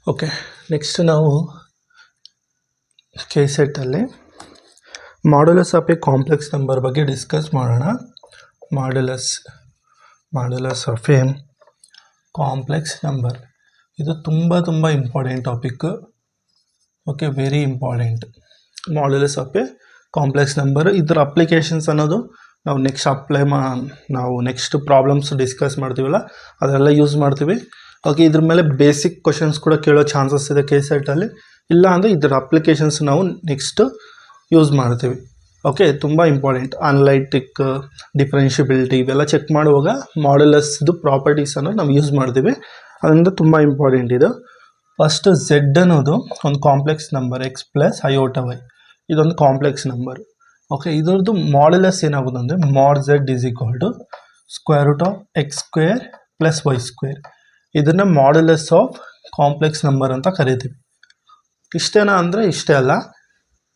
Okay, next ನಾವು ಕೆ ಸೆಟ್ಟಲ್ಲಿ modulus of a complex number ಬಗ್ಗೆ ಡಿಸ್ಕಸ್ ಮಾಡೋಣ. Modulus of a complex number ಇದು ತುಂಬ important topic. Okay, very important. Modulus of a complex number ಇದರ ಅಪ್ಲಿಕೇಶನ್ಸ್ ಅನ್ನೋದು ನಾವು ನೆಕ್ಸ್ಟ್ ಪ್ರಾಬ್ಲಮ್ಸ್ ಡಿಸ್ಕಸ್ ಮಾಡ್ತೀವಲ್ಲ ಅದೆಲ್ಲ ಯೂಸ್ ಮಾಡ್ತೀವಿ. ಓಕೆ, ಇದ್ರ ಮೇಲೆ ಬೇಸಿಕ್ ಕ್ವಶನ್ಸ್ ಕೂಡ ಕೇಳೋ ಚಾನ್ಸಸ್ ಇದೆ ಕೆ ಸೆಟ್ಟಲ್ಲಿ. ಇಲ್ಲ ಅಂದರೆ ಇದರ ಅಪ್ಲಿಕೇಶನ್ಸ್ ನಾವು ನೆಕ್ಸ್ಟ್ ಯೂಸ್ ಮಾಡ್ತೀವಿ. ಓಕೆ, ತುಂಬ ಇಂಪಾರ್ಟೆಂಟ್. ಅನಲೈಟಿಕ್, ಡಿಫರೆನ್ಷಿಯಬಿಲಿಟಿ ಇವೆಲ್ಲ ಚೆಕ್ ಮಾಡುವಾಗ ಮಾಡ್ಯುಲಸ್ದು ಪ್ರಾಪರ್ಟೀಸನ್ನು ನಾವು ಯೂಸ್ ಮಾಡ್ತೀವಿ. ಅದರಿಂದ ತುಂಬ ಇಂಪಾರ್ಟೆಂಟ್ ಇದು. ಫಸ್ಟ್ ಝೆಡ್ ಅನ್ನೋದು ಒಂದು complex number x plus iota y. ಇದೊಂದು ಕಾಂಪ್ಲೆಕ್ಸ್ ನಂಬರ್. ಓಕೆ, ಇದರದ್ದು ಮಾಡ್ಯುಲಸ್ ಏನಾಗೋದು ಅಂದರೆ mod z is equal to square root of x square plus y square. ಇದನ್ನು ಮಾಡ್ಯುಲಸ್ ಆಫ್ ಕಾಂಪ್ಲೆಕ್ಸ್ ನಂಬರ್ ಅಂತ ಕರಿತೀವಿ. ಇಷ್ಟೇನಾ ಅಂದರೆ ಇಷ್ಟೇ ಅಲ್ಲ,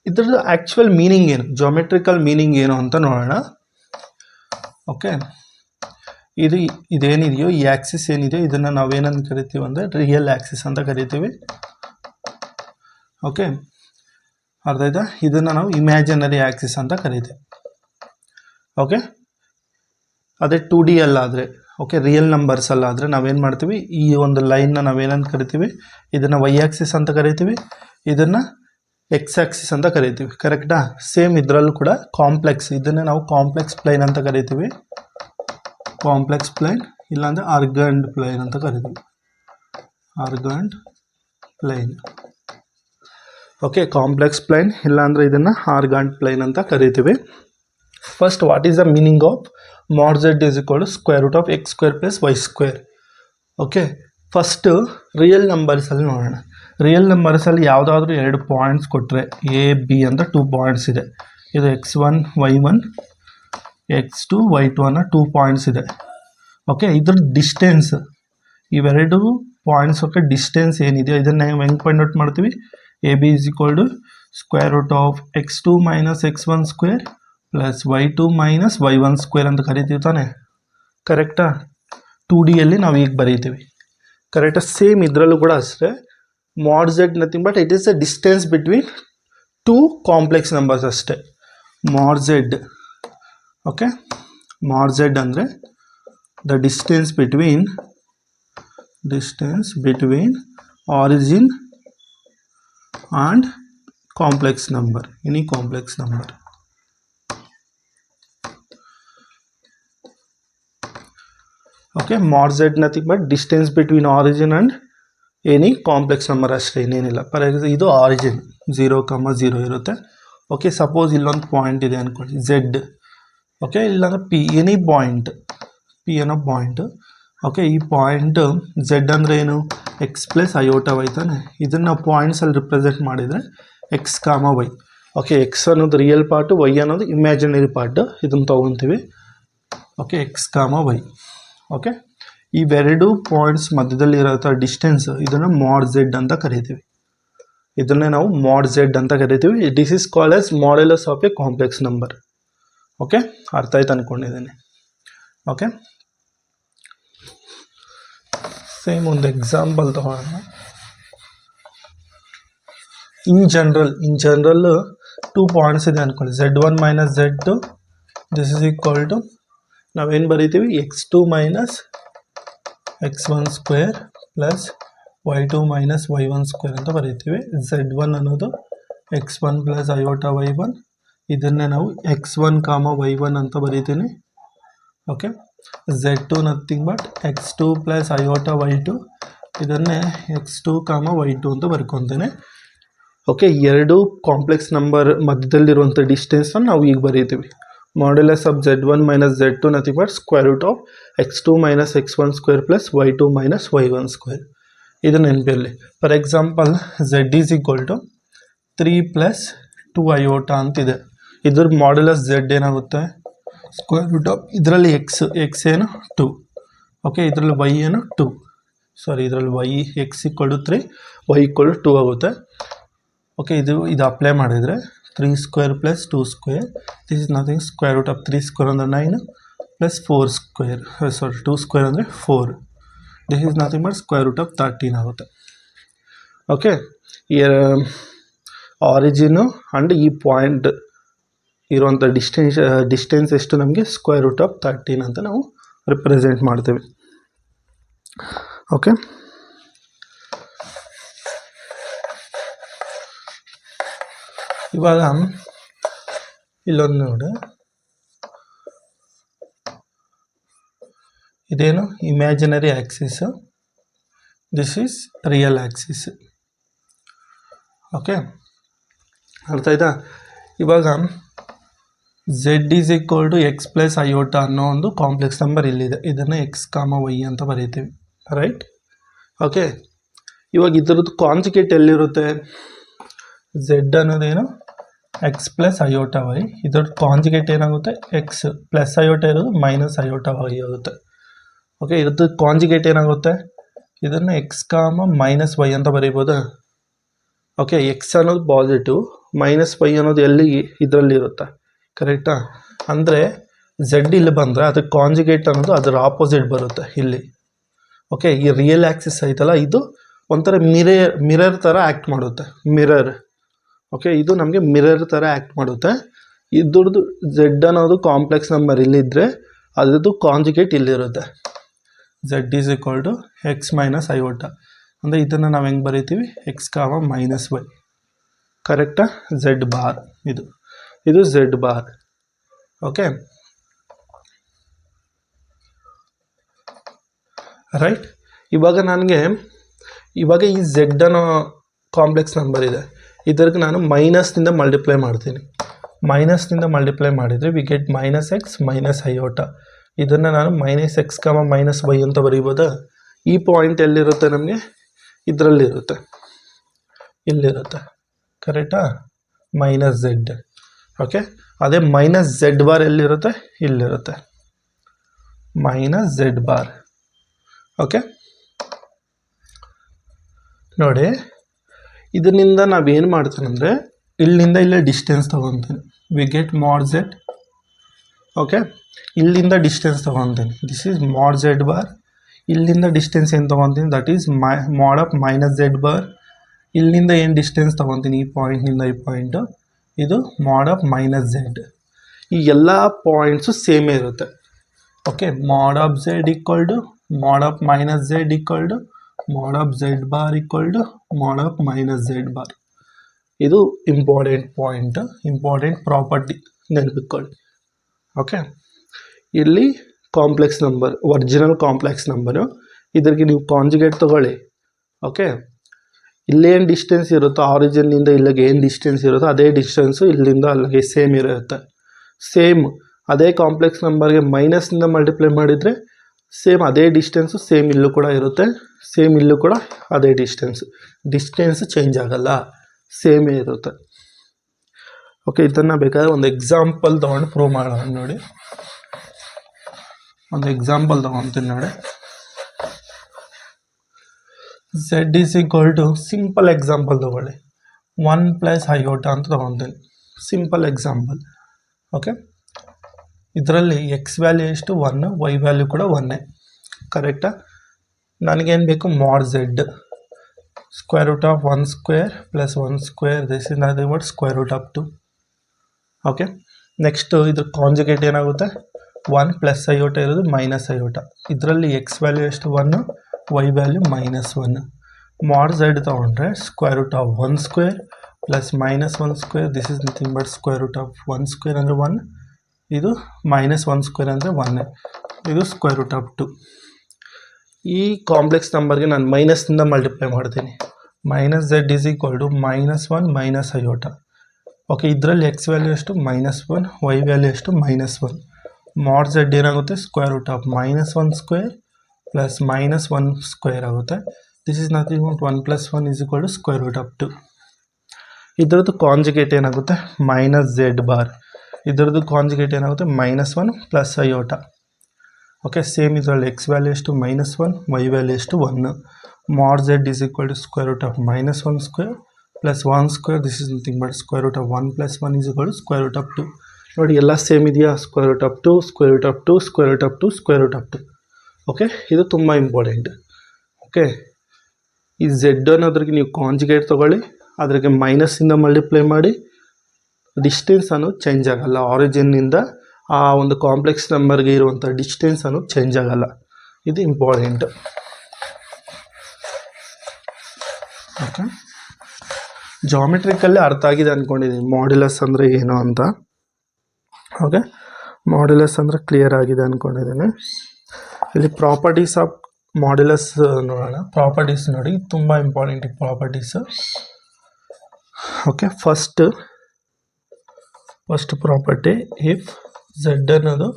ಇದ್ರದ್ದು ಆ್ಯಕ್ಚುಯಲ್ ಮೀನಿಂಗ್ ಏನು, ಜೋಮೆಟ್ರಿಕಲ್ ಮೀನಿಂಗ್ ಏನು ಅಂತ ನೋಡೋಣ. ಓಕೆ, ಇದೇನಿದೆಯೋ ಈ ಆ್ಯಕ್ಸಿಸ್ ಏನಿದೆಯೋ ಇದನ್ನು ನಾವೇನಂತ ಕರಿತೀವಿ ಅಂದರೆ ರಿಯಲ್ ಆ್ಯಕ್ಸಿಸ್ ಅಂತ ಕರಿತೀವಿ. ಓಕೆ, ಅರ್ಥ ಆಯ್ತಾ? ಇದನ್ನು ನಾವು ಇಮ್ಯಾಜಿನರಿ ಆ್ಯಕ್ಸಿಸ್ ಅಂತ ಕರಿತೀವಿ. ಓಕೆ, ಅದೇ 2D ಅಲ್ಲಾದರೆ, ಓಕೆ, ರಿಯಲ್ ನಂಬರ್ಸ್ ಅಲ್ಲಾದರೆ ನಾವೇನು ಮಾಡ್ತೀವಿ, ಈ ಒಂದು ಲೈನ್ನ ನಾವೇನಂತ ಕರಿತೀವಿ, ಇದನ್ನು ವೈ ಆ್ಯಕ್ಸಿಸ್ ಅಂತ ಕರಿತೀವಿ, ಇದನ್ನು ಎಕ್ಸ್ ಆ್ಯಕ್ಸಿಸ್ ಅಂತ ಕರಿತೀವಿ. ಕರೆಕ್ಟಾ? ಸೇಮ್ ಇದರಲ್ಲೂ ಕೂಡ ಕಾಂಪ್ಲೆಕ್ಸ್, ಇದನ್ನು ನಾವು ಕಾಂಪ್ಲೆಕ್ಸ್ ಪ್ಲೈನ್ ಅಂತ ಕರಿತೀವಿ. ಕಾಂಪ್ಲೆಕ್ಸ್ ಪ್ಲೈನ್ ಇಲ್ಲಾಂದರೆ ಆರ್ಗಂಡ್ ಪ್ಲೈನ್ ಅಂತ ಕರಿತೀವಿ. Argand plane. Okay, complex plane ಇಲ್ಲಾಂದರೆ ಇದನ್ನು ಆರ್ಗಂಡ್ ಪ್ಲೈನ್ ಅಂತ ಕರಿತೀವಿ. First, what is the meaning of mod z is equal to square root of x square plus y square. Okay, first real ನಂಬರ್ಸಲ್ಲಿ ನೋಡೋಣ. Real ನಂಬರ್ಸಲ್ಲಿ ಯಾವುದಾದ್ರೂ 2 points ಕೊಟ್ಟರೆ, A B ಅಂತ 2 points ಇದೆ. ಇದು x1 y1 x2 y2 ಅನ್ನೋ 2 points ಇದೆ. Okay, ಇದ್ರ ಡಿಸ್ಟೆನ್ಸ್, ಇವೆರಡು ಪಾಯಿಂಟ್ಸ್ ಓಕೆ ಡಿಸ್ಟೆನ್ಸ್ ಏನಿದೆಯೋ ಇದನ್ನು ನಾವು ಹೆಂಗೆ ಫೈಂಡ್ ಔಟ್ ಮಾಡ್ತೀವಿ, A B is equal to square root of x2 minus x1 square plus y2 minus y1 square ಅಂತ ಕರಿತೀವಿ ತಾನೆ. ಕರೆಕ್ಟಾ? 2Dಯಲ್ಲಿ ನಾವು ಈಗ ಬರೀತೀವಿ. ಕರೆಕ್ಟಾ? ಸೇಮ್ ಇದರಲ್ಲೂ ಕೂಡ ಅಷ್ಟೇ. Mod z nothing but it is the distance between 2 complex numbers ಅಷ್ಟೇ. Mod z, okay, mod z ಅಂದರೆ the distance between origin and complex number, any complex number. Okay, mod z nothing but distance between origin and any complex number ಅಷ್ಟೇ, ಇನ್ನೇನಿಲ್ಲ. For example ಇದು origin 0,0 ಇರುತ್ತೆ. Okay, suppose ಇಲ್ಲೊಂದು point ಇದೆ ಅಂದ್ಕೊಳ್ಳಿ Z. Okay, ಇಲ್ಲಾಂದರೆ P, any point, P ಅನ್ನೋ point. Okay, ಈ ಪಾಯಿಂಟ್ ಝೆಡ್ ಅಂದರೆ ಏನು, ಎಕ್ಸ್ ಪ್ಲಸ್ ಐಯೋಟಾ ವೈ ತಾನೆ. ಇದನ್ನು ನಾವು ಪಾಯಿಂಟ್ಸಲ್ಲಿ ರಿಪ್ರೆಸೆಂಟ್ ಮಾಡಿದರೆ ಎಕ್ಸ್ ಕಾಮ ವೈ. ಓಕೆ, ಎಕ್ಸ್ ಅನ್ನೋದು ರಿಯಲ್ ಪಾರ್ಟು, ವೈ ಅನ್ನೋದು ಇಮ್ಯಾಜಿನರಿ ಪಾರ್ಟು. ಇದನ್ನು ತೊಗೊತೀವಿ. ಓಕೆ, ಎಕ್ಸ್ ಕಾಮ ವೈ. ಓಕೆ, ಇವೆರಡು ಪಾಯಿಂಟ್ಸ್ ಮಧ್ಯದಲ್ಲಿರೋ ಡಿಸ್ಟೆನ್ಸ್ ಇದನ್ನು ಮಾಡ್ ಝೆಡ್ ಅಂತ ಕರಿತೀವಿ. ಇದನ್ನೇ ನಾವು ಮಾಡ್ ಝೆಡ್ ಅಂತ ಕರಿತೀವಿ. This is called as modulus of a complex number. Okay, ಅರ್ಥ ಆಯ್ತು ಅಂದ್ಕೊಂಡಿದ್ದೀನಿ. ಓಕೆ, ಸೇಮ್ ಒಂದು ಎಕ್ಸಾಂಪಲ್ ತಗೊಳ್ಳೋಣ. ಇನ್ ಜನರಲ್ 2 ಪಾಯಿಂಟ್ಸ್ ಇದೆ ಅಂದ್ಕೊಳ್ಳಿ, z1 minus z2 this is equal to ನಾವೇನು ಬರೀತೀವಿ, x2 minus x1 square plus y2 minus y1 square ಅಂತ ಬರೀತೀವಿ. z1 ಅನ್ನೋದು x1 ಪ್ಲಸ್ ಐಯೋಟಾ y1, ಇದನ್ನೇ ನಾವು x1 ಕಾಮ y1 ಅಂತ ಬರೀತೀನಿ. Okay, z2 nothing but x2 plus iota y2, ಇದನ್ನೇ x2 ಕಾಮ y2 ಅಂತ ಬರ್ಕೊತೇನೆ. ಓಕೆ, ಎರಡು ಕಾಂಪ್ಲೆಕ್ಸ್ ನಂಬರ್ ಮಧ್ಯದಲ್ಲಿರುವಂಥ ಡಿಸ್ಟೆನ್ಸನ್ನು ನಾವು ಈಗ ಬರೀತೀವಿ. Modulus of z1 minus z2 nothing but square root of x2 minus x1 square plus y2 minus y1 square. ಇದು ನೆನಪಿರಲಿ. For example z is equal to 3 plus 2 iota ಅಂತಿದೆ. ಇದ್ರ ಮಾಡ್ಯುಲಸ್ z ಏನಾಗುತ್ತೆ, ಸ್ಕ್ವೇರ್ ರೂಟ್ ಆಫ್ ಇದರಲ್ಲಿ x ಏನು 2. Okay, ಇದರಲ್ಲಿ Y ಏನು 2. ಇದರಲ್ಲಿ Y X equal to 3, Y equal to 2 ಆಗುತ್ತೆ. ಓಕೆ, ಇದು ಅಪ್ಲೈ ಮಾಡಿದರೆ 3 square plus 2 square, this is nothing, square root of 3 square ಅಂದರೆ 9 ಪ್ಲಸ್ 4 ಸ್ಕ್ವೇರ್, 2 ಸ್ಕ್ವೇರ್ ಅಂದರೆ 4, this is nothing but square root of 13 ಆಗುತ್ತೆ. Okay, origin and ಈ point ಇರುವಂಥ distance ಎಷ್ಟು ನಮಗೆ √13 ಅಂತ ನಾವು ರಿಪ್ರೆಸೆಂಟ್ ಮಾಡ್ತೇವೆ. ಓಕೆ, ಇವಾಗ ಇಲ್ಲೊಂದು ನೋಡಿ, ಇದೇನು imaginary axis, this is real axis. Okay, ಅರ್ಥ ಆಯ್ತಾ? ಇವಾಗ z is equal to x plus iota ಅನ್ನೋ ಒಂದು ಕಾಂಪ್ಲೆಕ್ಸ್ ನಂಬರ್ ಇಲ್ಲಿದೆ. ಇದನ್ನು x, y ಅಂತ ಬರೀತೀವಿ, ರೈಟ್? ಓಕೆ, ಇವಾಗ ಇದರದ್ದು ಕಾಂಜುಗೇಟ್ ಎಲ್ಲಿರುತ್ತೆ? z ಅನ್ನೋದೇನು x ಪ್ಲಸ್ ಐಯೋಟಾ y, ಇದರದ್ದು ಕಾಂಜುಗೇಟ್ ಏನಾಗುತ್ತೆ? x ಪ್ಲಸ್ ಐಯೋಟಾ ಇರೋದು ಮೈನಸ್ ಐಯೋಟಾ y ಆಗುತ್ತೆ. ಓಕೆ, ಇದ್ರದ್ದು ಕಾಂಜುಗೇಟ್ ಏನಾಗುತ್ತೆ? ಇದನ್ನು x, y ಅಂತ ಬರೀಬೋದಾ? ಓಕೆ, x ಅನ್ನೋದು ಪಾಸಿಟಿವ್, -y ಅನ್ನೋದು ಎಲ್ಲಿ ಇದರಲ್ಲಿರುತ್ತೆ, ಕರೆಕ್ಟಾ? ಅಂದರೆ z ಇಲ್ಲಿ ಬಂದರೆ ಅದಕ್ಕೆ ಕಾಂಜುಗೇಟ್ ಅನ್ನೋದು ಅದರ ಆಪೋಸಿಟ್ ಬರುತ್ತೆ ಇಲ್ಲಿ. ಓಕೆ, ಈ ರಿಯಲ್ ಆ್ಯಕ್ಸಿಸ್ ಐತಲ್ಲ, ಇದು ಒಂಥರ ಮಿರರ್ ಥರ ಆ್ಯಕ್ಟ್ ಮಾಡುತ್ತೆ, ಮಿರರ್. ಓಕೆ, ಇದು ನಮಗೆ ಮಿರರ್ ಥರ ಆ್ಯಕ್ಟ್ ಮಾಡುತ್ತೆ. ಇದ್ರದ್ದು z ಅನ್ನೋದು ಕಾಂಪ್ಲೆಕ್ಸ್ ನಂಬರ್ ಇಲ್ಲಿದ್ದರೆ ಅದ್ರದ್ದು ಕಾಂಜುಗೇಟ್ ಇಲ್ಲಿರುತ್ತೆ. z is equal to x minus iota. ಅಂದರೆ ಇದನ್ನು ನಾವು ಹೆಂಗೆ ಬರೀತೀವಿ? x, y, ಕರೆಕ್ಟಾ? z ಬಾರ್, ಇದು z ಬಾರ್. Okay, right? ಇವಾಗ ಈ z ಅನ್ನೋ ಕಾಂಪ್ಲೆಕ್ಸ್ ನಂಬರ್ ಇದೆ, ಇದಕ್ಕೆ ನಾನು ಮೈನಸ್ನಿಂದ ಮಲ್ಟಿಪ್ಲೈ ಮಾಡ್ತೀನಿ. ಮೈನಸ್ನಿಂದ ಮಲ್ಟಿಪ್ಲೈ ಮಾಡಿದರೆ ವಿ ಗೆಟ್ -x ಮೈನಸ್ ಐಯೋಟಾ. ಇದನ್ನು ನಾನು -x, -y ಅಂತ ಬರೀಬೋದಾ? ಈ ಪಾಯಿಂಟ್ ಎಲ್ಲಿರುತ್ತೆ ನಮಗೆ? ಇದರಲ್ಲಿರುತ್ತೆ, ಇಲ್ಲಿರುತ್ತೆ, ಕರೆಕ್ಟಾ? -z. ಓಕೆ, ಅದೇ -z ಬಾರ್ ಎಲ್ಲಿರುತ್ತೆ? ಇಲ್ಲಿರುತ್ತೆ, -z ಬಾರ್. ಓಕೆ, ನೋಡಿ, ಇದರಿಂದ ನಾವೇನು ಮಾಡ್ತೀನಿ ಅಂದರೆ ಇಲ್ಲಿಂದ ಇಲ್ಲೇ ಡಿಸ್ಟೆನ್ಸ್ ತೊಗೊತೀನಿ, we get mod z. Okay, ಇಲ್ಲಿಂದ ಡಿಸ್ಟೆನ್ಸ್ ತೊಗೊತೀನಿ, this is mod z bar. ಇಲ್ಲಿಂದ ಡಿಸ್ಟೆನ್ಸ್ ಏನು ತೊಗೊತೀನಿ? That is mod of -z bar. ಇಲ್ಲಿಂದ ಏನು ಡಿಸ್ಟೆನ್ಸ್ ತೊಗೊತೀನಿ? ಈ ಪಾಯಿಂಟ್ನಿಂದ ಈ ಪಾಯಿಂಟು, ಇದು mod ಆಫ್ -z. ಈ ಎಲ್ಲ ಪಾಯಿಂಟ್ಸು ಸೇಮೇ ಇರುತ್ತೆ. Okay, mod of z equal to mod of -z equal to mod of z bar equal to mod of -z bar. ಇದು ಇಂಪಾರ್ಟೆಂಟ್ ಪಾಯಿಂಟ್, ಇಂಪಾರ್ಟೆಂಟ್ ಪ್ರಾಪರ್ಟಿ, ನೆನಪಿಟ್ಕೊಳ್ಳಿ. Okay, ಇಲ್ಲಿ complex number, original complex number, ಇದಕ್ಕೆ ನೀವು conjugate ತೊಗೊಳ್ಳಿ. Okay, ಇಲ್ಲೇನು distance ಇರುತ್ತೋ ಆರಿಜಿನ್ನಿಂದ ಇಲ್ಲಿಗೆ ಏನು ಡಿಸ್ಟೆನ್ಸ್ ಇರುತ್ತೋ ಅದೇ ಡಿಸ್ಟೆನ್ಸು ಇಲ್ಲಿಂದ ಅಲ್ಲಿಗೆ ಸೇಮ್ ಇರುತ್ತೆ. ಸೇಮ್ ಅದೇ ಕಾಂಪ್ಲೆಕ್ಸ್ ನಂಬರ್ಗೆ ಮೈನಸ್ನಿಂದ ಮಲ್ಟಿಪ್ಲೈ ಮಾಡಿದರೆ ಸೇಮ್ ಅದೇ ಡಿಸ್ಟೆನ್ಸು ಸೇಮ್ ಇಲ್ಲೂ ಕೂಡ ಇರುತ್ತೆ, ಸೇಮ್ ಇಲ್ಲೂ ಕೂಡ ಅದೇ ಡಿಸ್ಟೆನ್ಸ್ ಚೇಂಜ್ ಆಗಲ್ಲ, ಸೇಮೇ ಇರುತ್ತೆ. ಓಕೆ, ಇದನ್ನು ಬೇಕಾದ್ರೆ ಒಂದು ಎಕ್ಸಾಂಪಲ್ ತೊಗೊಂಡು ಪ್ರೂವ್ ಮಾಡೋಣ. ನೋಡಿ, ಒಂದು ಎಕ್ಸಾಂಪಲ್ ತೊಗೊತೀನಿ ನೋಡಿ. z is equal to, simple example ತೊಗೊಳ್ಳಿ, 1 ಪ್ಲಸ್ ಐಯೋಟಾ ಅಂತ ತೊಗೊತೀನಿ, ಸಿಂಪಲ್ ಎಕ್ಸಾಂಪಲ್. ಓಕೆ, ಇದರಲ್ಲಿ x ವ್ಯಾಲ್ಯೂ ಎಷ್ಟು? 1, y ವ್ಯಾಲ್ಯೂ ಕೂಡ 1, ಕರೆಕ್ಟಾ? ನನಗೇನು ಬೇಕು? mod z, square root of 1 square plus 1 square, this is nothing but square root of 2. Okay, next ಇದ್ರ ಕಾಂಜುಗೇಟ್ ಏನಾಗುತ್ತೆ? 1 ಪ್ಲಸ್ ಐಯೋಟಾ ಇರೋದು ಮೈನಸ್ ಐಯೋಟಾ. ಇದರಲ್ಲಿ x ವ್ಯಾಲ್ಯೂ ಎಷ್ಟು? 1, y ವ್ಯಾಲ್ಯೂ -1. mod z ತೊಗೊಂಡ್ರೆ square root of 1 square plus -1 square, this is nothing but square root of 1 square ಅಂದರೆ 1, ಇದು -1 square ಅಂದರೆ 1, ಇದು ಸ್ಕ್ವೇರ್ ರೂಟ್ ಆಫ್ 2. ಈ ಕಾಂಪ್ಲೆಕ್ಸ್ ನಂಬರ್ಗೆ ನಾನು ಮೈನಸ್ನಿಂದ ಮಲ್ಟಿಪ್ಲೈ ಮಾಡ್ತೀನಿ. -z is equal to -1 minus iota. Okay, ಇದರಲ್ಲಿ x ವ್ಯಾಲ್ಯೂ ಎಷ್ಟು? -1, y ವ್ಯಾಲ್ಯೂ ಎಷ್ಟು? -1. mod z ಏನಾಗುತ್ತೆ? Square root of -1 square plus -1 square ಆಗುತ್ತೆ. This is nothing but 1 + 1 is equal to square root of 2. ಇದರದ್ದು ಕಾಂಜುಗೇಟ್ ಏನಾಗುತ್ತೆ? -z bar. ಇದರದ್ದು conjugate ಏನಾಗುತ್ತೆ? -1 plus iota. Okay, same ಇದರಲ್ಲಿ x ವ್ಯಾಲ್ಯೂ ಎಷ್ಟು? -1, y ವ್ಯಾಲ್ಯೂ ಎಷ್ಟು? 1. mod z is equal to square root of -1 square plus 1 square, this is nothing but square root of 1 + 1 is equal to square root of 2. ನೋಡಿ, ಎಲ್ಲ same ಇದೆಯಾ? Square root of 2, square root of 2, square root of 2, square root of 2. Okay, ಇದು ತುಂಬ important. Okay, ಈ Z ಅನ್ನೋದ್ರಿಗೆ ನೀವು conjugate ತೊಗೊಳ್ಳಿ, ಅದ್ರಿಗೆ ಮೈನಸ್ಸಿಂದ multiply ಮಾಡಿ, distance ಅನ್ನೋದು ಚೇಂಜ್ ಆಗೋಲ್ಲ. ಆರಿಜಿನ್ನಿಂದ ಆ ಒಂದು ಕಾಂಪ್ಲೆಕ್ಸ್ ನಂಬರ್ಗೆ ಇರುವಂಥ ಡಿಸ್ಟೆನ್ಸ್ ಅನ್ನೋದು ಚೇಂಜ್ ಆಗೋಲ್ಲ. ಇದು ಇಂಪಾರ್ಟೆಂಟ್. ಓಕೆ, ಜಾಮೆಟ್ರಿಕಲ್ಲಿ ಅರ್ಥ ಆಗಿದೆ ಅಂದ್ಕೊಂಡಿದ್ದೀನಿ ಮಾಡ್ಯುಲಸ್ ಅಂದರೆ ಏನು ಅಂತ. ಓಕೆ, ಮಾಡ್ಯುಲಸ್ ಅಂದರೆ ಕ್ಲಿಯರ್ ಆಗಿದೆ ಅಂದ್ಕೊಂಡಿದ್ದೀನಿ. ಇಲ್ಲಿ ಪ್ರಾಪರ್ಟೀಸ್ ಆಫ್ ಮಾಡ್ಯುಲಸ್ ನೋಡೋಣ. ಪ್ರಾಪರ್ಟೀಸ್ ನೋಡಿ, ತುಂಬ important properties. Okay, first property, if z ಅನ್ನೋದು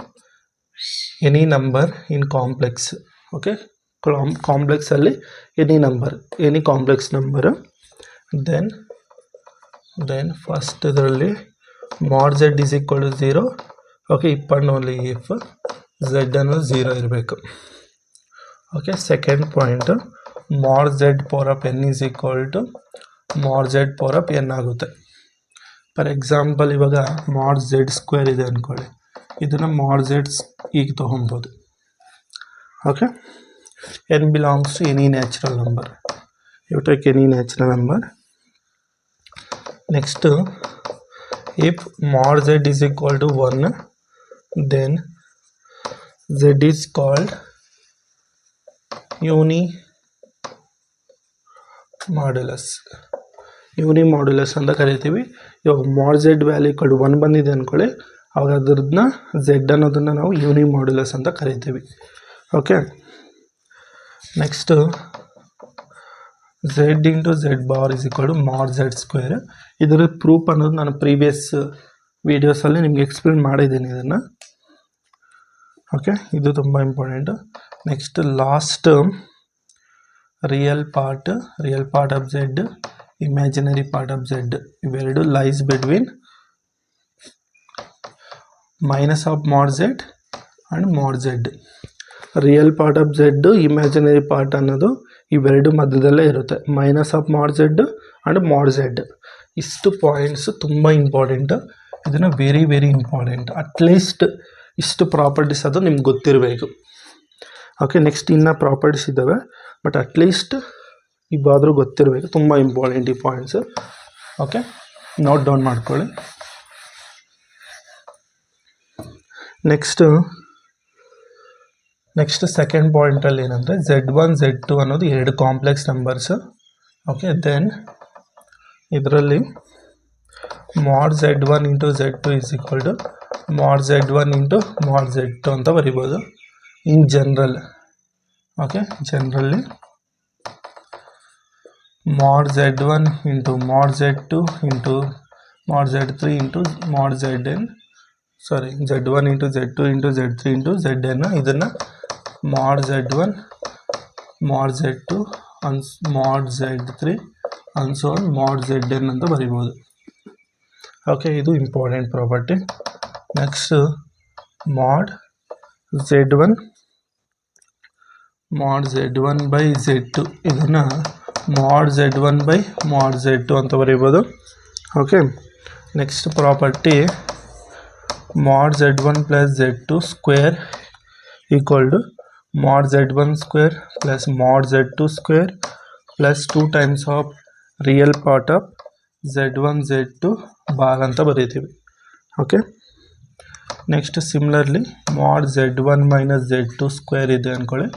any number in complex. Okay, ಕಾಂಪ್ಲೆಕ್ಸಲ್ಲಿ any complex number, then first ಇದರಲ್ಲಿ mod z is equal to 0. Okay, if and only if z ಅನ್ನೋದು 0 ಇರಬೇಕು. Okay, second point, mod z power of n is equal to mod z power of n ಆಗುತ್ತೆ. For example, ಇವಾಗ mod Z square ಇದೆ ಅಂದ್ಕೊಳ್ಳಿ, ಇದನ್ನು ಮಾಡ್ Z ಈಗ ತೊಗೊಬೋದು. Okay, n belongs to any natural number. You take any natural number. Next, if mod z is equal to 1, then z is called unimodulus. unimodulus ಅಂತ ಕರಿತೀವಿ. ಇವಾಗ mod z value equal to 1 ಬಂದಿದೆ ಅಂದ್ಕೊಳ್ಳಿ, ಅವಾಗ ಅದ್ರನ್ನ z ಅನ್ನೋದನ್ನು ನಾವು unimodulus ಅಂತ ಕರಿತೀವಿ. Okay, next z into z bar is equal to mod z square. ಇದರ ಪ್ರೂಫ್ ಅನ್ನೋದು ನಾನು ಪ್ರೀವಿಯಸ್ ವೀಡಿಯೋಸಲ್ಲಿ ನಿಮಗೆ ಎಕ್ಸ್ಪ್ಲೇನ್ ಮಾಡಿದ್ದೀನಿ ಇದನ್ನು. ಓಕೆ, ಇದು ತುಂಬ important. Next last, real part of z, imaginary part of z, ಇವೆರಡು ಲೈಸ್ ಬಿಟ್ವೀನ್ ಮೈನಸ್ ಆಫ್ ಮಾಡ್ z ಆ್ಯಂಡ್ ಮಾಡ್ z. Real part of Z, imaginary part ಅನ್ನೋದು ಇವೆರಡು ಮಧ್ಯದಲ್ಲೇ ಇರುತ್ತೆ, minus of mod Z and ಮಾಡ್ ಝೆಡ್. ಇಷ್ಟು ಪಾಯಿಂಟ್ಸ್ ತುಂಬ ಇಂಪಾರ್ಟೆಂಟ್. ಇದನ್ನು ವೆರಿ ವೆರಿ ಇಂಪಾರ್ಟೆಂಟ್. ಅಟ್ಲೀಸ್ಟ್ ಇಷ್ಟು ಪ್ರಾಪರ್ಟೀಸ್ ಅದು ನಿಮ್ಗೆ ಗೊತ್ತಿರಬೇಕು. ಓಕೆ, ನೆಕ್ಸ್ಟ್ ಇನ್ನೂ ಪ್ರಾಪರ್ಟೀಸ್ ಇದ್ದಾವೆ, ಬಟ್ ಅಟ್ಲೀಸ್ಟ್ ಇವಾದರೂ ಗೊತ್ತಿರಬೇಕು. ತುಂಬ ಇಂಪಾರ್ಟೆಂಟ್ ಈ ಪಾಯಿಂಟ್ಸು. ಓಕೆ, ನೋಟ್ ಡೌನ್ ಮಾಡ್ಕೊಳ್ಳಿ. ನೆಕ್ಸ್ಟ್ ಸೆಕೆಂಡ್ ಪಾಯಿಂಟಲ್ಲಿ ಏನಂದರೆ Z1 Z2 ಅನ್ನೋದು ಎರಡು ಕಾಂಪ್ಲೆಕ್ಸ್ ನಂಬರ್ಸ್. ಓಕೆ, ದೆನ್ ಇದರಲ್ಲಿ ಮಾಡ್ Z1 into Z2 is equal to ಮಾಡ್ Z1 ಇಂಟು ಮಾಡ್ Z2 ಅಂತ ಬರಿಬೋದು ಇನ್ ಜನರಲ್. ಓಕೆ, ಜನರಲ್ಲಿ ಮಾಡ್ Z1 ಇಂಟು ಮಾಡ್ Z2 ಇಂಟು ಮಾಡ್ Z3 ಇಂಟು ಮಾಡ್ Zn, ಸಾರಿ Z1 into Z2 into Z3 into Zn, ಇದನ್ನು ಮಾಡ್ Z1 ಮಾಡ್ Z2 ಮಾಡ್ Z3 ಅನ್ಸೋನ್ ಮಾಡ್ Zn ಅಂತ ಬರಿಬೋದು. ಓಕೆ, ಇದು ಇಂಪಾರ್ಟೆಂಟ್ ಪ್ರಾಪರ್ಟಿ. ನೆಕ್ಸ್ಟ್ ಮಾಡ್ Z1 ಬೈ Z2, ಇದನ್ನು ಮಾಡ್ Z1 ಬೈ ಮಾಡ್ Z2 ಅಂತ ಬರೀಬೋದು. ಓಕೆ, ನೆಕ್ಸ್ಟ್ ಪ್ರಾಪರ್ಟಿ ಮಾಡ್ Z1 plus Z2 square equal to ಮಾಡ್ Z1 ಸ್ಕ್ವೇರ್ ಪ್ಲಸ್ ಮಾಡ್ Z2 square plus 2 times of real part of Z1 Z2 bar ಅಂತ ಬರೀತೀವಿ. ಓಕೆ, ನೆಕ್ಸ್ಟ್ ಸಿಮಿಲರ್ಲಿ ಮಾಡ್ Z1 ಮೈನಸ್ Z2 ಸ್ಕ್ವೇರ್ ಇದೆ ಅಂದ್ಕೊಳ್ಳಿ,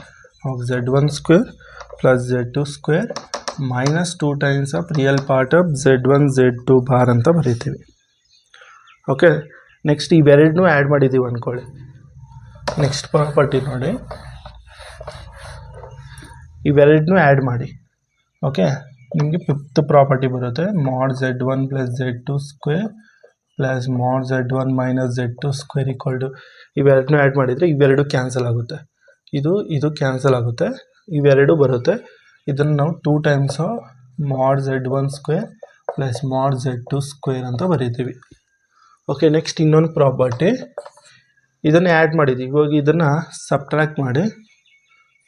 Z1 square plus Z2 square minus 2 times of real part of Z1 Z2 bar ಅಂತ ಬರೀತೀವಿ. Okay, next ಇವೆರಡನ್ನೂ add ಮಾಡಿದ್ದೀವಿ ಅಂದ್ಕೊಳ್ಳಿ. Next property ನೋಡಿ, ಇವೆರಡನ್ನೂ ಆ್ಯಡ್ ಮಾಡಿ. ಓಕೆ, ನಿಮಗೆ ಫಿಫ್ತ್ ಪ್ರಾಪರ್ಟಿ ಬರುತ್ತೆ, ಮಾಡ್ Z1 plus Z2 square plus mod Z1 minus Z2 square equal to, ಇವೆರಡನ್ನೂ ಆ್ಯಡ್ ಮಾಡಿದರೆ ಇವೆರಡು ಕ್ಯಾನ್ಸಲ್ ಆಗುತ್ತೆ, ಇದು ಕ್ಯಾನ್ಸಲ್ ಆಗುತ್ತೆ, ಇವೆರಡು ಬರುತ್ತೆ. ಇದನ್ನು ನಾವು 2 ಟೈಮ್ಸ್ ಮಾಡ್ Z1 ಸ್ಕ್ವೇರ್ ಪ್ಲಸ್ ಮಾಡ್ Z2 ಸ್ಕ್ವೇರ್ ಅಂತ ಬರೀತೀವಿ. ಓಕೆ, ನೆಕ್ಸ್ಟ್ ಇನ್ನೊಂದು ಪ್ರಾಪರ್ಟಿ, ಇದನ್ನು ಆ್ಯಡ್ ಮಾಡಿದ್ದೀವಿ, ಇವಾಗ ಇದನ್ನು ಸಬ್ಟ್ರ್ಯಾಕ್ಟ್ ಮಾಡಿ,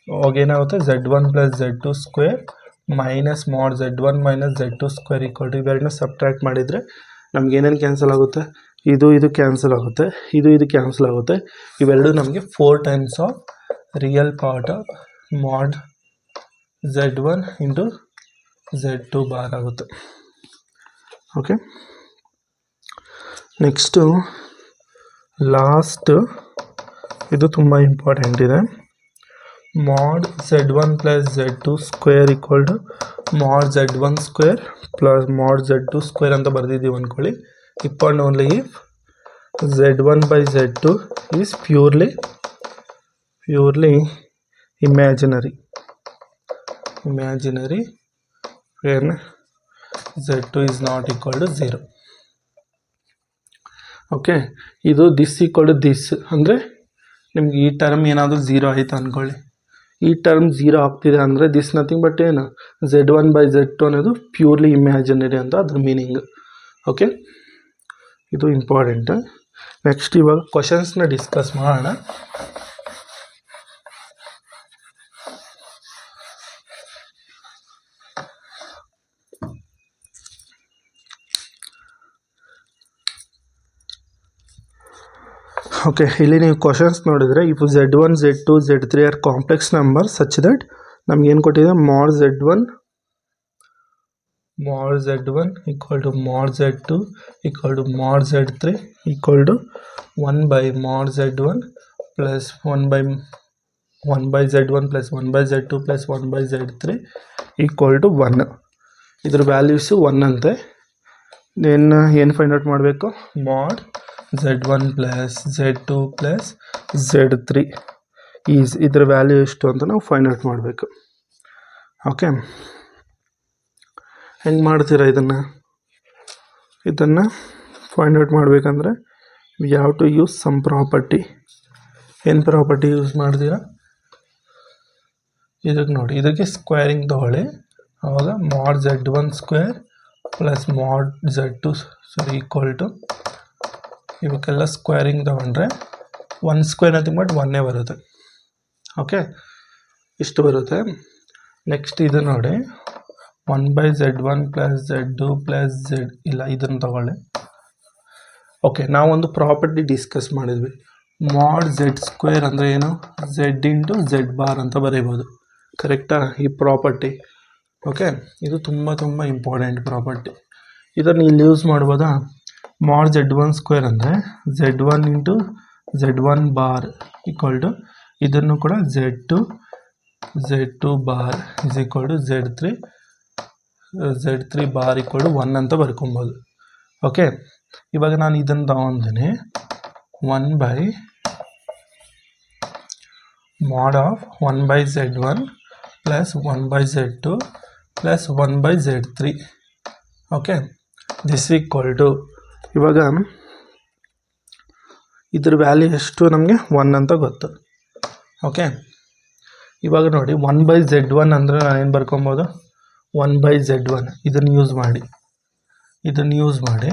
ಅವಾಗ ಏನಾಗುತ್ತೆ Z1 plus Z2 square minus mod Z1 minus Z2 square equal to, ಇವೆರಡನ್ನ ಸಬ್ಟ್ರ್ಯಾಕ್ಟ್ ಮಾಡಿದರೆ ನಮ್ಗೆ ಏನೇನು ಕ್ಯಾನ್ಸಲ್ ಆಗುತ್ತೆ, ಇದು ಕ್ಯಾನ್ಸಲ್ ಆಗುತ್ತೆ, ಇದು ಕ್ಯಾನ್ಸಲ್ ಆಗುತ್ತೆ. ಇವೆರಡು ನಮಗೆ 4 times of real part of mod Z1 into Z2 bar ಆಗುತ್ತೆ. ಓಕೆ, ನೆಕ್ಸ್ಟು ಲಾಸ್ಟ್, ಇದು ತುಂಬ ಇಂಪಾರ್ಟೆಂಟ್ ಇದೆ. mod Z1 plus Z2 square equal to mod Z1 square plus mod Z2 square ಅಂತ ಬರೆದಿದ್ದೀವಿ ಅಂದ್ಕೊಳ್ಳಿ. If and only if Z1 by Z2 is purely imaginary when Z2 is not equal to 0. Okay, ಇದು this equal to this ಅಂದರೆ ನಿಮ್ಗೆ ಈ term ಏನಾದರೂ 0 ಆಯಿತು ಅಂದ್ಕೊಳ್ಳಿ. ಈ ಟರ್ಮ್ 0 ಆಗ್ತಿದೆ ಅಂದರೆ ದಿಸ್ ನಥಿಂಗ್ ಬಟ್ ಏನು Z1 by Z2 ಅನ್ನೋದು ಪ್ಯೂರ್ಲಿ ಇಮ್ಯಾಜಿನರಿ ಅಂತ ಅದ್ರ ಮೀನಿಂಗ್. ಓಕೆ, ಇದು ಇಂಪಾರ್ಟೆಂಟ್. ನೆಕ್ಸ್ಟ್ ಇವಾಗ ಕ್ವಶನ್ಸ್ನ ಡಿಸ್ಕಸ್ ಮಾಡೋಣ. ಓಕೆ, ಇಲ್ಲಿ ನೀವು ಕ್ವಶನ್ಸ್ ನೋಡಿದರೆ if Z1 Z2 Z3 are complex number such that ನಮ್ಗೇನು ಕೊಟ್ಟಿದೆ mod Z1 equal to mod Z2 equal to mod Z3 equal to 1 by mod Z1 plus 1 by Z1 plus 1 by Z2 plus 1 by Z3 equal to 1. ಇದ್ರ values 1 ಅಂತೆ. ಏನು find out ಮಾಡಬೇಕು? mod Z1 plus Z2 plus Z3 ಇದ್ರ value ಎಷ್ಟು ಅಂತ ನಾವು find out ಮಾಡಬೇಕು. Okay, ಹೆಂಗೆ ಮಾಡ್ತೀರಾ ಇದನ್ನು ಫೈಂಡ್ ಔಟ್ ಮಾಡಬೇಕಂದ್ರೆ we have to use some property. ಏನು ಪ್ರಾಪರ್ಟಿ ಯೂಸ್ ಮಾಡ್ತೀರಾ? ಇದಕ್ಕೆ ನೋಡಿ, ಇದಕ್ಕೆ ಸ್ಕ್ವೇರಿಂಗ್ ತಗೊಳ್ಳಿ. ಆವಾಗ mod Z1 square plus mod Z2 equal to ಇವಕ್ಕೆಲ್ಲ ಸ್ಕ್ವೇರಿಂಗ್ ತಗೊಂಡ್ರೆ 1 ಸ್ಕ್ವೇರ್ ನಥಿಂಗ್ ಬಟ್ 1 ಬರುತ್ತೆ. ಓಕೆ, ಇಷ್ಟು ಬರುತ್ತೆ. ನೆಕ್ಸ್ಟ್ ಇದು ನೋಡಿ 1 by Z1 plus Z2 plus ಇದನ್ನು ತಗೊಳ್ಳಿ. ಓಕೆ, ನಾವೊಂದು ಪ್ರಾಪರ್ಟಿ ಡಿಸ್ಕಸ್ ಮಾಡಿದ್ವಿ. mod Z ಸ್ಕ್ವೇರ್ ಅಂದರೆ ಏನು? Z ಇಂಟು Z ಬಾರ್ ಅಂತ ಬರೀಬೋದು. ಕರೆಕ್ಟಾ? ಈ ಪ್ರಾಪರ್ಟಿ. ಓಕೆ, ಇದು ತುಂಬ ಇಂಪಾರ್ಟೆಂಟ್ ಪ್ರಾಪರ್ಟಿ. ಇದನ್ನು ಇಲ್ಲಿ ಯೂಸ್ ಮಾಡ್ಬೋದಾ? mod Z1 ಸ್ಕ್ವೇರ್ ಅಂದರೆ Z1 into Z1 bar equal to ಇದನ್ನು ಕೂಡ Z2 bar is equal to Z3 bar equal to 1 ಅಂತ ಬರ್ಕೊಬೋದು. ಓಕೆ, ಇವಾಗ ನಾನು ಇದನ್ನು ತಗೊಂತೀನಿ 1 by mod of 1 by Z1 plus 1 by Z2 plus 1 by Z3. Okay, this equal to ಇವಾಗ ಇದ್ರ ವ್ಯಾಲ್ಯೂ ಎಷ್ಟು ನಮಗೆ 1 ಅಂತ ಗೊತ್ತು. ಓಕೆ, ಇವಾಗ ನೋಡಿ 1 by Z1 ಅಂದರೆ ನಾನು ಏನು ಬರ್ಕೊಬೋದು? 1 by Z1 ಇದನ್ನು ಯೂಸ್ ಮಾಡಿ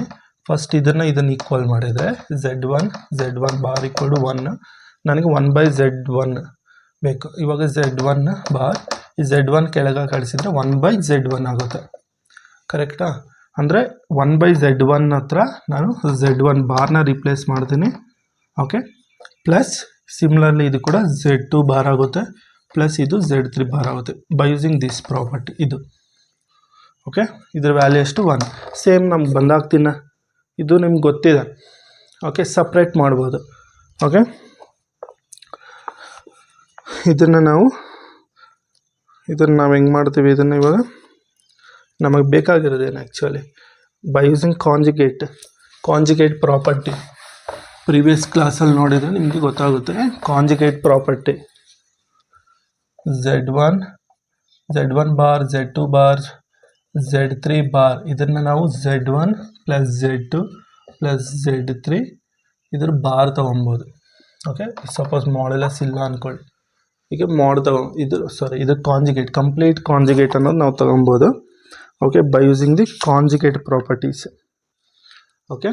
ಫಸ್ಟ್ ಇದನ್ನು ಈಕ್ವಲ್ ಮಾಡಿದರೆ Z1 ಬಾರ್ ಈಕ್ವಲ್ ಟು 1. ನನಗೆ 1 by Z1 ಬೇಕು. ಇವಾಗ Z1 ಬಾರ್ ಈ Z1 ಕೆಳಗೆ ಕಳಿಸಿದರೆ 1 by Z1 ಆಗುತ್ತೆ. ಕರೆಕ್ಟಾ? ಅಂದರೆ 1 by Z1 ಹತ್ರ ನಾನು Z1 ಬಾರ್ನ ರಿಪ್ಲೇಸ್ ಮಾಡ್ತೀನಿ. ಓಕೆ, ಪ್ಲಸ್ ಸಿಮಿಲರ್ಲಿ ಇದು ಕೂಡ Z2 ಬಾರ್ ಆಗುತ್ತೆ ಪ್ಲಸ್ ಇದು Z3 ಬಾರ್ ಆಗುತ್ತೆ ಬೈ ಯೂಸಿಂಗ್ ದಿಸ್ ಪ್ರಾಪರ್ಟಿ. ಇದು ಓಕೆ, ಇದ್ರ ವ್ಯಾಲ್ಯೂ ಎಷ್ಟು? 1. ಸೇಮ್ ನಮ್ಗೆ ಬಂದಾಗ್ತೀನ ಇದು ನಿಮ್ಗೆ ಗೊತ್ತಿದೆ. ಓಕೆ, ಸಪ್ರೇಟ್ ಮಾಡ್ಬೋದು. ಓಕೆ, ಇದನ್ನು ನಾವು ಹೆಂಗೆ ಮಾಡ್ತೀವಿ? ಇದನ್ನು ಇವಾಗ ನಮಗೆ ಬೇಕಾಗಿರೋದೇನು actually by using conjugate property. Previous ಕ್ಲಾಸಲ್ಲಿ ನೋಡಿದರೆ ನಿಮಗೆ ಗೊತ್ತಾಗುತ್ತೆ. Conjugate property Z1 bar Z2 bar Z3 bar ಇದನ್ನು ನಾವು Z1 plus Z2 plus Z3 ಇದ್ರ ಬಾರ್ ತೊಗೊಬೋದು. ಓಕೆ, ಸಪೋಸ್ ಮಾಡೆಲಸ್ ಇಲ್ಲ ಅಂದ್ಕೊಳ್ಳಿ, ಈಗ ಇದು ಕಂಪ್ಲೀಟ್ ಕಾಂಜುಗೇಟ್ ಅನ್ನೋದು ನಾವು ತೊಗೊಬೋದು. Okay, by using the conjugate properties. Okay,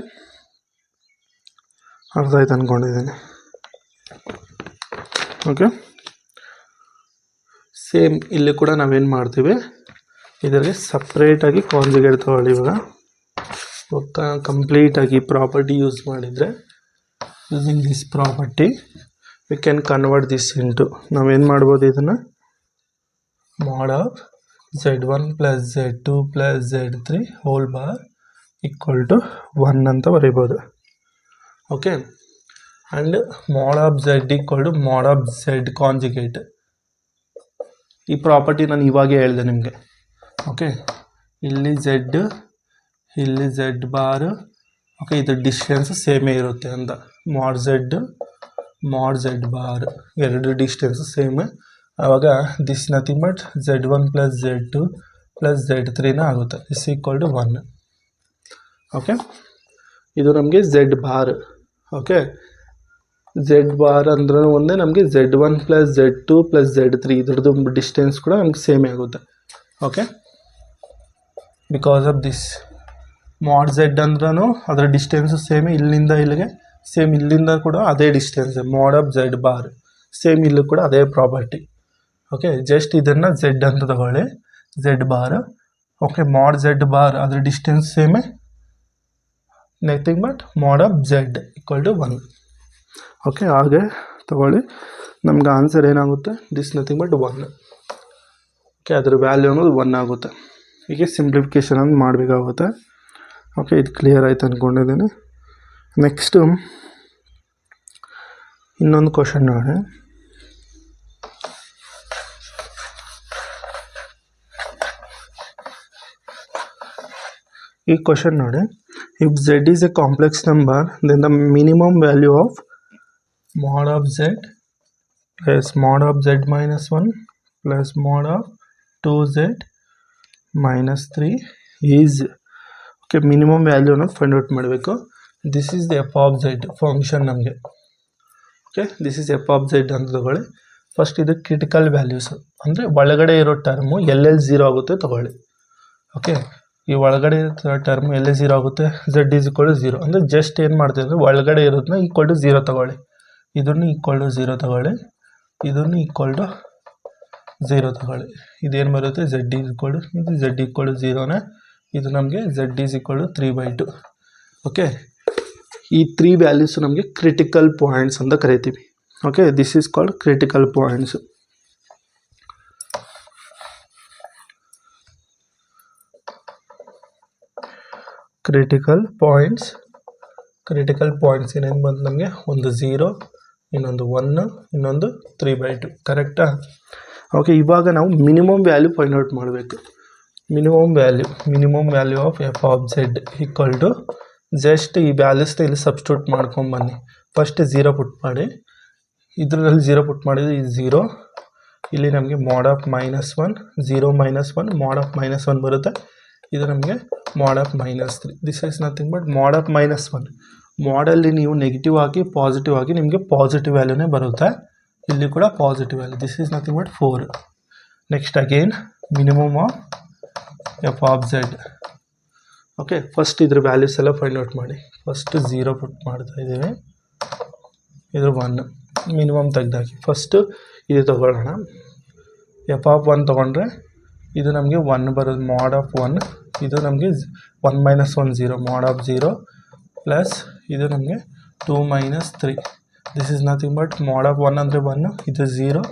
ಅರ್ಥ ಆಯ್ತು ಅಂದ್ಕೊಂಡಿದ್ದೀನಿ. ಓಕೆ, ಸೇಮ್ ಇಲ್ಲಿ ಕೂಡ ನಾವೇನು ಮಾಡ್ತೀವಿ, ಇದರಲ್ಲಿ ಸಪ್ರೇಟಾಗಿ ಕಾಂಜುಗೇಟ್ ತೊಗೊಳ್ಳಿ. ಇವಾಗ ಕಂಪ್ಲೀಟಾಗಿ ಪ್ರಾಪರ್ಟಿ ಯೂಸ್ ಮಾಡಿದರೆ using this property we can convert this into ನಾವೇನು ಮಾಡ್ಬೋದು ಇದನ್ನು mod of z1 plus z2 plus z3 whole bar equal to 1 ಅಂತ ಬರೀಬೋದು. Okay, and mod of z equal to mod of z conjugate. ಈ property ನಾನು ಇವಾಗೇ ಹೇಳಿದೆ ನಿಮಗೆ. ಓಕೆ, ಇಲ್ಲಿ z, ಇಲ್ಲಿ z ಬಾರ್. ಓಕೆ, ಇದು ಡಿಸ್ಟೆನ್ಸ್ ಸೇಮೇ ಇರುತ್ತೆ ಅಂತ. mod z ಬಾರ್ ಎರಡು ಡಿಸ್ಟೆನ್ಸ್ ಸೇಮ್. ಆವಾಗ this nothing but z1 plus z2 plus z3ನ ಆಗುತ್ತೆ. This equal to 1. ಓಕೆ, ಇದು ನಮಗೆ z bar. Okay, z bar ಅಂದ್ರೆ ಒಂದೇ ನಮಗೆ z1 plus z2 plus z3 ಇದ್ರದ್ದು ಡಿಸ್ಟೆನ್ಸ್ ಕೂಡ ನಮ್ಗೆ ಸೇಮೇ ಆಗುತ್ತೆ. Okay, because of this mod z ಅಂದ್ರೂ ಅದರ ಡಿಸ್ಟೆನ್ಸು ಸೇಮ್, ಇಲ್ಲಿಂದ ಇಲ್ಲಿಗೆ ಸೇಮ್, ಇಲ್ಲಿಂದ ಕೂಡ ಅದೇ distance. mod of z bar same, ಇಲ್ಲೂ ಕೂಡ ಅದೇ ಪ್ರಾಪರ್ಟಿ. ಓಕೆ, ಜಸ್ಟ್ ಇದನ್ನು z ಅಂತ ತಗೊಳ್ಳಿ, z bar. Okay, mod z bar ಅದರ ಡಿಸ್ಟೆನ್ಸ್ ಸೇಮೇ, nothing but mod of z equal to 1. Okay, ಹಾಗೆ ತಗೊಳ್ಳಿ, ನಮ್ಗೆ ಆನ್ಸರ್ ಏನಾಗುತ್ತೆ, ದಿಸ್ ನಥಿಂಗ್ ಬಟ್ 1. ಓಕೆ, ಅದರ ವ್ಯಾಲ್ಯೂ ಅನ್ನೋದು 1 ಆಗುತ್ತೆ. ಹೀಗೆ ಸಿಂಪ್ಲಿಫಿಕೇಷನ್ ಅಂತ ಮಾಡಬೇಕಾಗುತ್ತೆ. ಓಕೆ, ಇದು ಕ್ಲಿಯರ್ ಆಯ್ತು ಅಂದ್ಕೊಂಡಿದ್ದೀನಿ. ನೆಕ್ಸ್ಟು ಇನ್ನೊಂದು ಕ್ವಶನ್ ನೋಡಿ. ಈ ಕ್ವಶನ್ ನೋಡಿ, if z is a complex number then the minimum value of mod of z plus mod of z minus 1 plus mod of 2z minus 3 is. Okay, minimum ವ್ಯಾಲ್ಯೂನ find out ಮಾಡಬೇಕು. This is the f of z function ನಮಗೆ. Okay, this is f of z ಅಂತ ತಗೊಳ್ಳಿ. First ಇದು critical values, ಅಂದರೆ ಒಳಗಡೆ ಇರೋ term ಎಲ್ಲೆಲ್ಲಿ 0 ಆಗುತ್ತೆ ತಗೊಳ್ಳಿ. ಓಕೆ, ಈ ಒಳಗಡೆ ಟರ್ಮು ಎಲ್ಲೇ 0 ಆಗುತ್ತೆ, z ಈಸ್ ಈಕ್ವಲ್ ಟು 0 ಅಂದರೆ ಜಸ್ಟ್ ಏನು ಮಾಡ್ತೀವಿ ಅಂದರೆ ಒಳಗಡೆ ಇರೋದನ್ನ ಈಕ್ವಲ್ ಟು 0 ತಗೊಳ್ಳಿ. ಇದನ್ನು ಈಕ್ವಲ್ ಟು 0 ತಗೊಳ್ಳಿ, ಇದನ್ನು ಈಕ್ವಲ್ ಟು 0 ತಗೊಳ್ಳಿ. ಇದೇನು ಬರುತ್ತೆ, z ಈಸ್ ಈಕ್ವಲ್ ಟು, ಇದು z ಈಕ್ವಲ್ ಟು 0ನೇ, ಇದು ನಮಗೆ z is equal to 3/2. Okay, ಈ 3 ವ್ಯಾಲ್ಯೂಸು ನಮಗೆ ಕ್ರಿಟಿಕಲ್ ಪಾಯಿಂಟ್ಸ್ ಅಂತ ಕರಿತೀವಿ. Okay, this is called critical points. Critical points ಏನೇನು ಬಂತು ನಮಗೆ, ಒಂದು 0, ಇನ್ನೊಂದು 1, ಇನ್ನೊಂದು 3/2. ಕರೆಕ್ಟಾ? ಓಕೆ, ಇವಾಗ ನಾವು ಮಿನಿಮಮ್ ವ್ಯಾಲ್ಯೂ ಫೈಂಡ್ ಔಟ್ ಮಾಡಬೇಕು. Minimum value of F of Z equal to, just ಈ ವ್ಯಾಲ್ಯೂಸ್ನ ಇಲ್ಲಿ ಸಬ್ಸ್ಟಿಟ್ಯೂಟ್ ಮಾಡ್ಕೊಂಬನ್ನಿ. ಫಸ್ಟ್ 0 ಪುಟ್ ಮಾಡಿ, ಇದರಲ್ಲಿ 0 ಪುಟ್ ಮಾಡಿದರೆ ಈ 0, ಇಲ್ಲಿ ನಮಗೆ mod ಆಫ್ -1, 0 - 1 mod ಆಫ್ -1 ಬರುತ್ತೆ. ಇದು ನಮಗೆ mod of -3. This is nothing but mod of -1. ಮಾಡಲ್ಲಿ ನೀವು ನೆಗೆಟಿವ್ ಆಗಿ ಪಾಸಿಟಿವ್ ಆಗಿ ನಿಮಗೆ ಪಾಸಿಟಿವ್ ವ್ಯಾಲ್ಯೂನೇ ಬರುತ್ತೆ. ಇಲ್ಲಿ ಕೂಡ positive value. This is nothing but 4. Next again minimum of F of Z. Okay, first ಇದ್ರ ವ್ಯಾಲ್ಯೂಸ್ ಎಲ್ಲ ಫೈಂಡ್ ಔಟ್ ಮಾಡಿ. ಫಸ್ಟ್ 0 ಪುಟ್ ಮಾಡ್ತಾ ಇದ್ದೀವಿ, ಇದು 1, ಮಿನಿಮಮ್ ತೆಗೆದಾಕಿ. ಫಸ್ಟು ಇದು ತೊಗೊಳ್ಳೋಣ, ಎಫ್ ಆಫ್ 1 ತೊಗೊಂಡ್ರೆ ಇದು ನಮಗೆ 1 ಬರೋದು, mod ಆಫ್ 1. ಇದು ನಮಗೆ 1 - 1 0, mod ಆಫ್ 0 ಪ್ಲಸ್ ಇದು ನಮಗೆ 2 - 3. This is nothing but mod of 1 ಅಂದರೆ 1, ಇದು 0,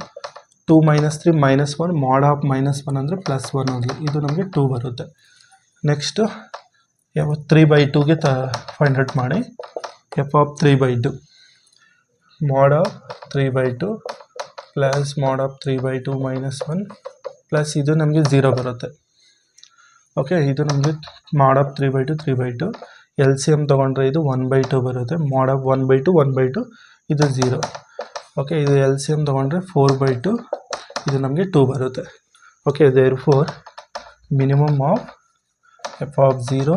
2 - 3 -1, mod ಆಫ್ -1 ಅಂದರೆ +1 ಆಗಲಿ, ಇದು ನಮಗೆ 2 ಬರುತ್ತೆ. ನೆಕ್ಸ್ಟು 3/2ಗೆ ಫೈಂಡ್ ಔಟ್ ಮಾಡಿ. F of 3/2, mod of 3/2 plus mod of 3/2 -1 plus ಇದು ನಮಗೆ 0 ಬರುತ್ತೆ. ಓಕೆ, ಇದು ನಮಗೆ mod of 3/2 L C M ತೊಗೊಂಡ್ರೆ ಇದು 1/2 ಬರುತ್ತೆ. mod ಆಫ್ 1/2 ಇದು 0. ಓಕೆ, ಇದು ಎಲ್ ಸಿ ಎಮ್ ತೊಗೊಂಡ್ರೆ 4/2, ಇದು ನಮಗೆ 2 ಬರುತ್ತೆ. Okay, therefore minimum of F of 0,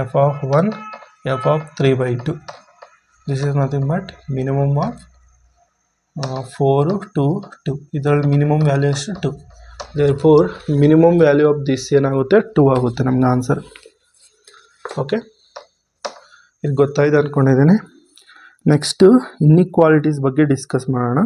F of 1, F of 3/2. This is nothing but minimum of 4, 2, 2. ಇದರಲ್ಲಿ ಮಿನಿಮಮ್ ವ್ಯಾಲ್ಯೂ ಎಷ್ಟು 2. Therefore minimum value of this ಏನಾಗುತ್ತೆ, 2 ಆಗುತ್ತೆ ನಮ್ಗೆ ಆನ್ಸರ್. ಓಕೆ, ಇದು ಗೊತ್ತಾಯ್ತು ಅಂದ್ಕೊಂಡಿದ್ದೀನಿ. ನೆಕ್ಸ್ಟು ಇನ್ಇಕ್ವಾಲಿಟೀಸ್ ಬಗ್ಗೆ ಡಿಸ್ಕಸ್ ಮಾಡೋಣ.